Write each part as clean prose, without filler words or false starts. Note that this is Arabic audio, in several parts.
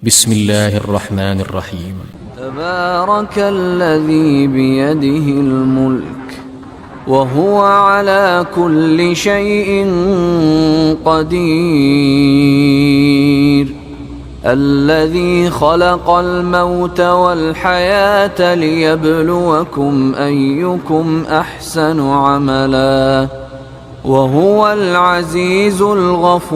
بسم الله الرحمن الرحيم. تبارك الذي بيده الملك وهو على كل شيء قدير، الذي خلق الموت والحياة ليبلوكم أيكم أحسن عملا وهو العزيز الغفور،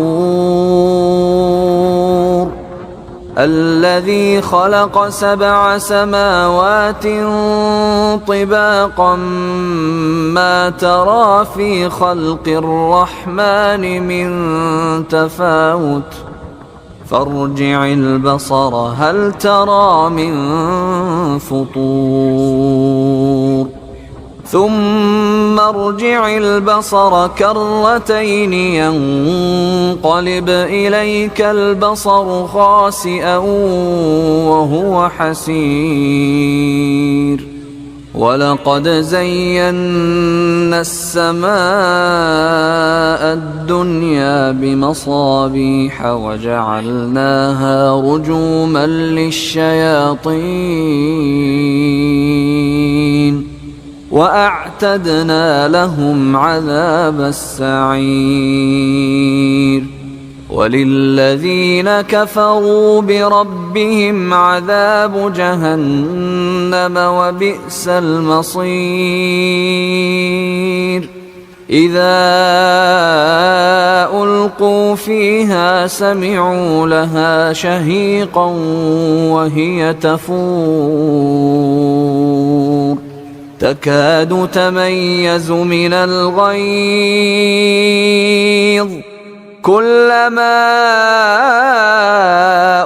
الذي خلق 7 سماوات طباقا ما ترى في خلق الرحمن من تفاوت فارجع البصر هل ترى من فطور ثم ارجع البصر كرتين ينقلب إليك البصر خاسئا وهو حسير، ولقد زينا السماء الدنيا بمصابيح وجعلناها رجوما للشياطين وأعتدنا لهم عذاب السعير، وللذين كفروا بربهم عذاب جهنم وبئس المصير، إذا ألقوا فيها سمعوا لها شهيقا وهي تفور تكاد تميز من الغيظ، كلما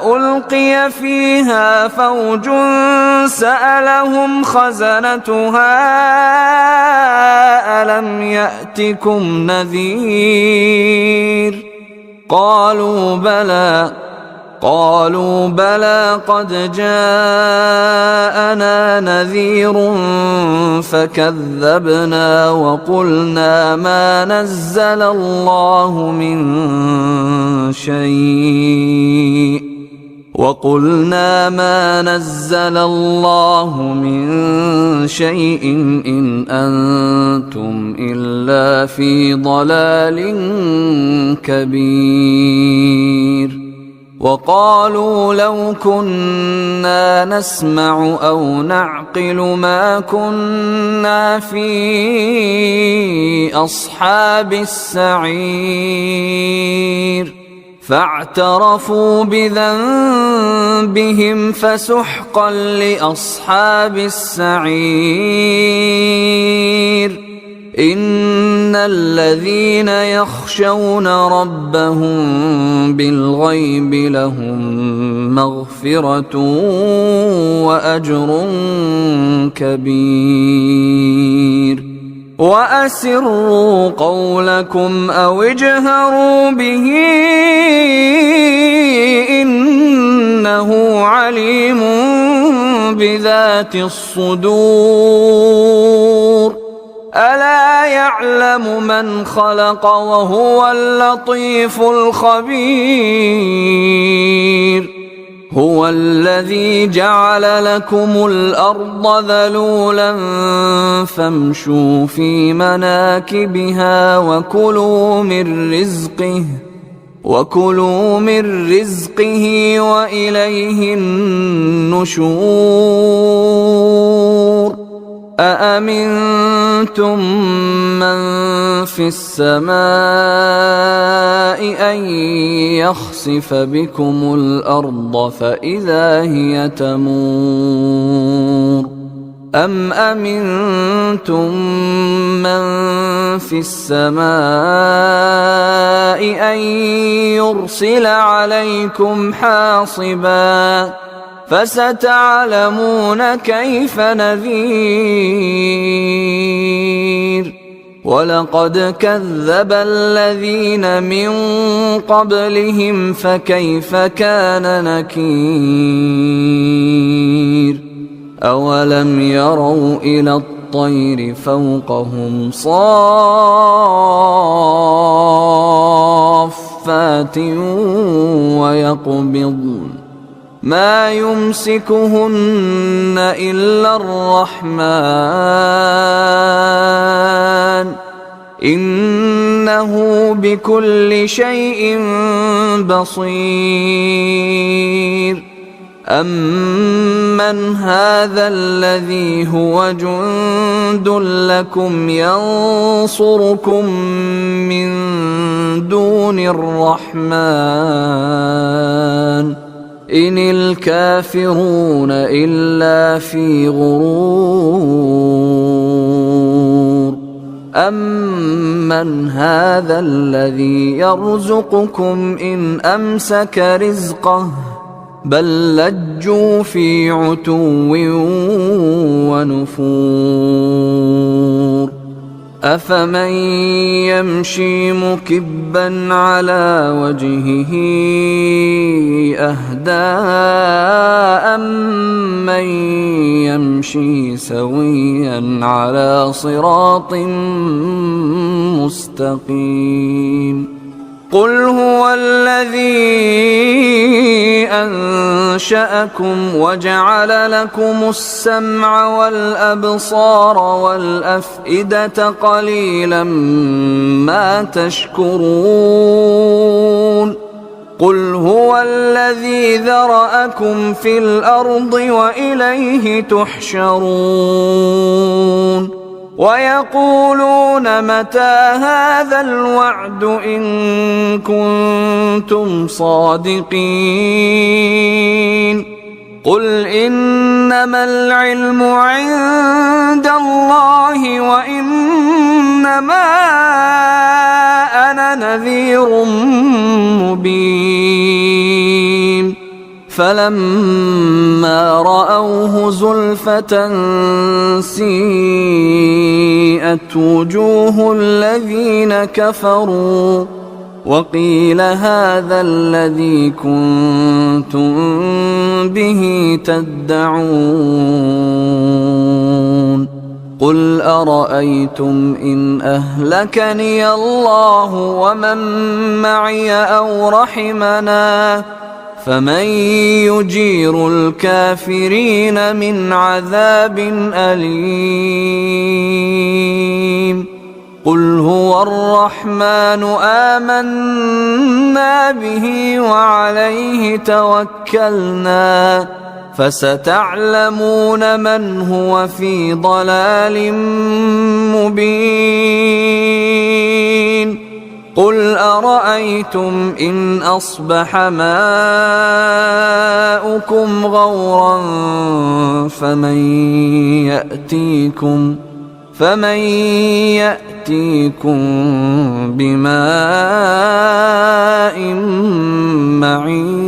ألقي فيها فوج سألهم خزنتها ألم يأتكم نذير قالوا بلى قد جاءنا نذير فكذبنا وقلنا ما نزل الله من شيء إن أنتم إلا في ضلال كبير، وقالوا لو كنا نسمع أو نعقل ما كنا في أصحاب السعير، فاعترفوا بذنبهم فسحقا لأصحاب السعير، إن الذين يخشون ربهم بالغيب لهم مغفرة وأجر كبير، وأسروا قولكم أو اجهروا به إنه عليم بذات الصدور، ألا يعلم من خلق وهو اللطيف الخبير، هو الذي جعل لكم الأرض ذلولا فامشوا في مناكبها وكلوا من رزقه وإليه النشور، أأمنتم من في السماء أن يخسف بكم الأرض فإذا هي تمور، أم أمنتم من في السماء أن يرسل عليكم حاصبا فستعلمون كيف نذير، ولقد كذب الذين من قبلهم فكيف كان نكير، أولم يروا إلى الطير فوقهم صافات ويقبضن ما يمسكهن إلا الرحمن إنه بكل شيء بصير أمن هذا الذي هو جند لكم ينصركم من دون الرحمن إن الكافرون إلا في غرور أمن هذا الذي يرزقكم إن أمسك رزقه بل لجوا في عتو ونفور أفمن يمشي مكبا على وجهه أهدى أمن يمشي سويا على صراط مستقيم قل هو الذي أنشأكم وجعل لكم السمع والأبصار والأفئدة قليلا ما تشكرون قل هو الذي ذرأكم في الأرض وإليه تحشرون ويقولون متى هذا الوعد إن كنتم صادقين قل إنما العلم عند الله وإنما أنا نذير مبين فلما رأوه زلفة سيئت وجوه الذين كفروا وقيل هذا الذي كنتم به تدعون قل أرأيتم إن أهلكني الله ومن معي أو رحمنا فمن يجير الكافرين من عذاب أليم قل هو الرحمن آمنا به وعليه توكلنا فستعلمون من هو في ضلال مبين قل أرأيتم إن أصبح ماؤكم غورا فمن يأتيكم بماء معين